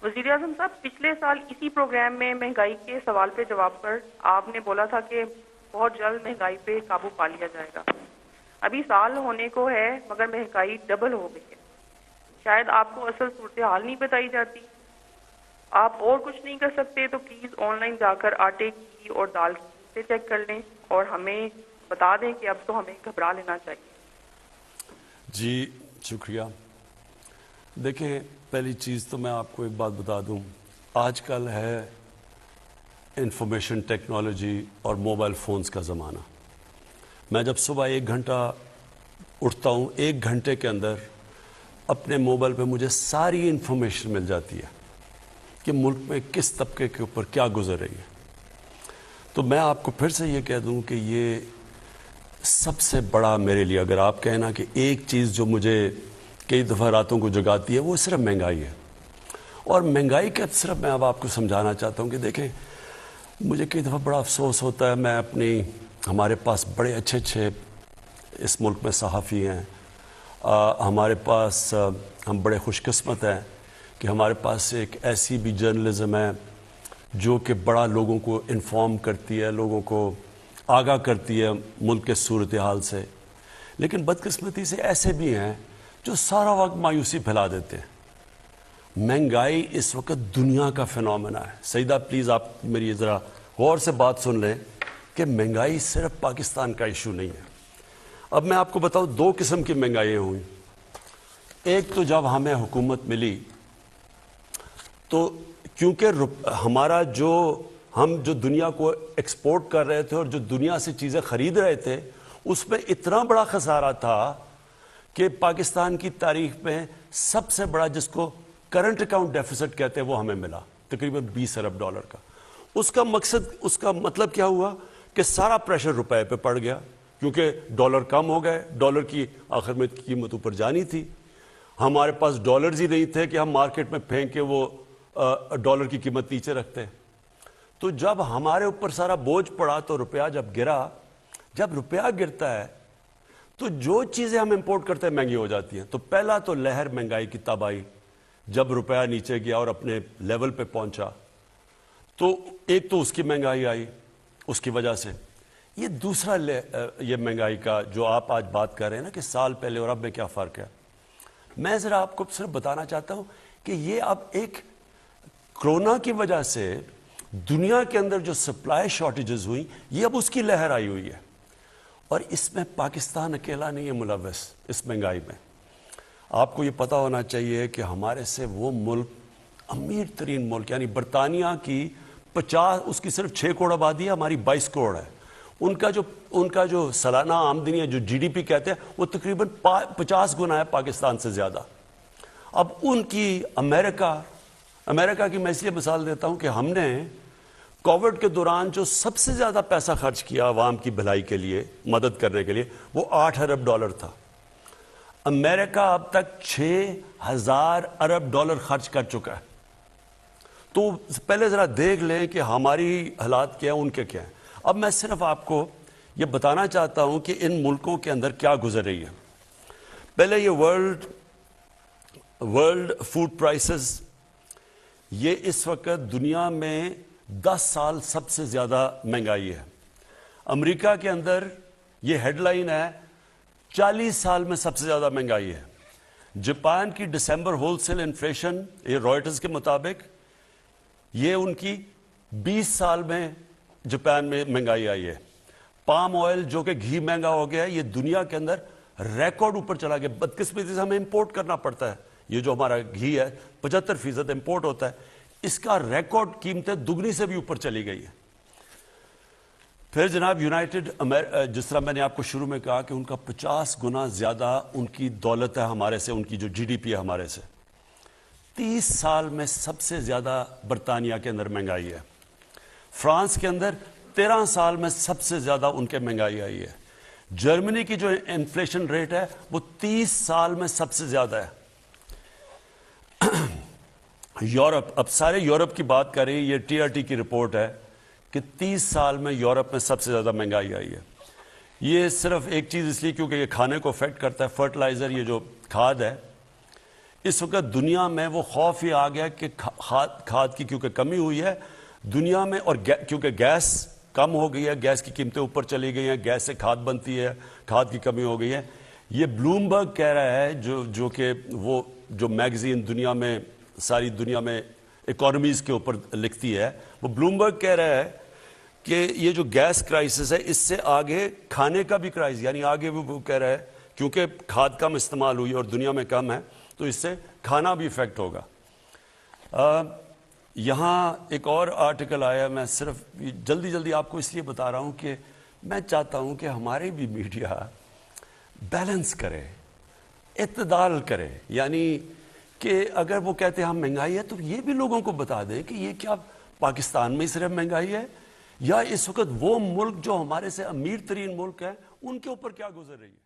وزیر اعظم صاحب، پچھلے سال اسی پروگرام میں مہنگائی کے سوال پہ جواب پر آپ نے بولا تھا کہ بہت جلد مہنگائی پہ قابو پا لیا جائے گا۔ ابھی سال ہونے کو ہے مگر مہنگائی ڈبل ہو گئی ہے۔ شاید آپ کو اصل صورتحال نہیں بتائی جاتی۔ آپ اور کچھ نہیں کر سکتے تو پلیز آن لائن جا کر آٹے کی اور دال کی قیمتیں چیک کر لیں اور ہمیں بتا دیں کہ اب تو ہمیں گھبرا لینا چاہیے۔ جی شکریہ۔ دیکھیں، پہلی چیز تو میں آپ کو ایک بات بتا دوں، آج کل ہے انفارمیشن ٹیکنالوجی اور موبائل فونز کا زمانہ۔ میں جب صبح 1 گھنٹہ اٹھتا ہوں، 1 گھنٹے کے اندر اپنے موبائل پہ مجھے ساری انفارمیشن مل جاتی ہے کہ ملک میں کس طبقے کے اوپر کیا گزر رہی ہے۔ تو میں آپ کو پھر سے یہ کہہ دوں کہ یہ سب سے بڑا میرے لیے، اگر آپ کہنا کہ ایک چیز جو مجھے کئی دفعہ راتوں کو جگاتی ہے، وہ صرف مہنگائی ہے۔ اور مہنگائی کا صرف میں اب آپ کو سمجھانا چاہتا ہوں کہ دیکھیں، مجھے کئی دفعہ بڑا افسوس ہوتا ہے، میں ہمارے پاس بڑے اچھے اس ملک میں صحافی ہیں، ہمارے پاس ہم بڑے خوش قسمت ہیں کہ ہمارے پاس ایک ایسی بھی جرنلزم ہے جو کہ بڑا لوگوں کو انفارم کرتی ہے، لوگوں کو آگاہ کرتی ہے ملک کے صورتحال سے۔ لیکن بدقسمتی سے ایسے بھی ہیں جو سارا وقت مایوسی پھیلا دیتے ہیں۔ مہنگائی اس وقت دنیا کا فینومینا ہے۔ سیدہ پلیز آپ میری ذرا غور سے بات سن لیں کہ مہنگائی صرف پاکستان کا ایشو نہیں ہے۔ اب میں آپ کو بتاؤں 2 قسم کی مہنگائیاں ہوئیں۔ ایک تو جب ہمیں حکومت ملی تو کیونکہ ہم جو دنیا کو ایکسپورٹ کر رہے تھے اور جو دنیا سے چیزیں خرید رہے تھے، اس میں اتنا بڑا خسارہ تھا کہ پاکستان کی تاریخ میں سب سے بڑا، جس کو کرنٹ اکاؤنٹ ڈیفیسٹ کہتے ہیں، وہ ہمیں ملا تقریباً $20 ارب کا۔ اس کا مطلب کیا ہوا کہ سارا پریشر روپے پہ پڑ گیا، کیونکہ ڈالر کم ہو گئے، ڈالر کی آخر میں قیمت اوپر جانی تھی۔ ہمارے پاس ڈالرز ہی نہیں تھے کہ ہم مارکیٹ میں پھینک کے وہ ڈالر کی قیمت نیچے رکھتے۔ تو جب ہمارے اوپر سارا بوجھ پڑا تو روپیہ جب گرا، جب روپیہ گرتا ہے تو جو چیزیں ہم امپورٹ کرتے ہیں مہنگی ہو جاتی ہیں۔ تو پہلا تو لہر مہنگائی کی تب آئی جب روپیہ نیچے گیا اور اپنے لیول پہ پہنچا، تو ایک تو اس کی مہنگائی آئی اس کی وجہ سے۔ یہ دوسرا یہ مہنگائی کا جو آپ آج بات کر رہے ہیں نا کہ سال پہلے اور اب میں کیا فرق ہے، میں ذرا آپ کو صرف بتانا چاہتا ہوں کہ یہ اب ایک کرونا کی وجہ سے دنیا کے اندر جو سپلائی شارٹیجز ہوئی، یہ اب اس کی لہر آئی ہوئی ہے۔ اور اس میں پاکستان اکیلا نہیں ہے ملوث اس مہنگائی میں۔ آپ کو یہ پتہ ہونا چاہیے کہ ہمارے سے وہ ملک، امیر ترین ملک یعنی برطانیہ کی 50، اس کی صرف 6 کروڑ آبادی ہے، ہماری 22 کروڑ ہے۔ ان کا جو سالانہ آمدنی ہے، جو GDP کہتے ہیں، وہ تقریباً 50 گنا ہے پاکستان سے زیادہ۔ اب ان کی امریکہ کی میں اس لیے مثال دیتا ہوں کہ ہم نے کووڈ کے دوران جو سب سے زیادہ پیسہ خرچ کیا عوام کی بھلائی کے لیے، مدد کرنے کے لیے، وہ $8 ارب تھا۔ امریکہ اب تک $6,000 ارب خرچ کر چکا ہے۔ تو پہلے ذرا دیکھ لیں کہ ہماری حالات کیا ہیں، ان کے کیا ہیں۔ اب میں صرف آپ کو یہ بتانا چاہتا ہوں کہ ان ملکوں کے اندر کیا گزر رہی ہے۔ پہلے یہ ورلڈ فوڈ پرائسز، یہ اس وقت دنیا میں 10 سال سب سے زیادہ مہنگائی ہے۔ امریکہ کے اندر یہ ہیڈ لائن ہے 40 سال میں سب سے زیادہ مہنگائی ہے۔ جاپان کی دسمبر ہول سیل انفلیشن، یہ رائٹرز کے مطابق، یہ ان کی 20 سال میں جاپان میں مہنگائی آئی ہے۔ پام آئل جو کہ گھی مہنگا ہو گیا ہے، یہ دنیا کے اندر ریکارڈ اوپر چلا گیا۔ بدقسمتی سے ہمیں امپورٹ کرنا پڑتا ہے، یہ جو ہمارا گھی ہے 75% امپورٹ ہوتا ہے، اس کا ریکارڈ قیمتیں دگنی سے بھی اوپر چلی گئی ہے۔ پھر جناب جس طرح میں نے آپ کو شروع میں کہا کہ ان کا 50 گنا زیادہ ان کی دولت ہے ہمارے سے، ان کی جو GDP ہے ہمارے سے۔ 30 سال میں سب سے زیادہ برطانیہ کے اندر مہنگائی ہے۔ فرانس کے اندر 13 سال میں سب سے زیادہ ان کے مہنگائی آئی ہے۔ جرمنی کی جو انفلیشن ریٹ ہے وہ 30 سال میں سب سے زیادہ ہے۔ یورپ، اب سارے یورپ کی بات کریں، یہ TRT کی رپورٹ ہے کہ 30 سال میں یورپ میں سب سے زیادہ مہنگائی آئی ہے۔ یہ صرف ایک چیز اس لیے کیونکہ یہ کھانے کو افیکٹ کرتا ہے، فرٹیلائزر، یہ جو کھاد ہے، اس وقت دنیا میں وہ خوف یہ آ گیا کہ کھاد کی کیونکہ کمی ہوئی ہے دنیا میں، اور کیونکہ گیس کم ہو گئی ہے، گیس کی قیمتیں اوپر چلی گئی ہیں، گیس سے کھاد بنتی ہے، کھاد کی کمی ہو گئی ہے. یہ بلومبرگ کہہ رہا ہے جو کہ وہ جو میگزین دنیا میں ساری دنیا میں اکانومیز کے اوپر لکھتی ہے، وہ بلومبرگ کہہ رہا ہے کہ یہ جو گیس کرائسس ہے اس سے آگے کھانے کا بھی کرائسس، یعنی آگے وہ کہہ رہا ہے کیونکہ کھاد کم استعمال ہوئی اور دنیا میں کم ہے تو اس سے کھانا بھی افیکٹ ہوگا. یہاں ایک اور آرٹیکل آیا، میں صرف جلدی آپ کو اس لیے بتا رہا ہوں کہ میں چاہتا ہوں کہ ہمارے بھی میڈیا بیلنس کرے، اعتدال کرے، یعنی کہ اگر وہ کہتے ہیں ہم مہنگائی ہے تو یہ بھی لوگوں کو بتا دیں کہ یہ کیا پاکستان میں صرف مہنگائی ہے یا اس وقت وہ ملک جو ہمارے سے امیر ترین ملک ہے ان کے اوپر کیا گزر رہی ہے.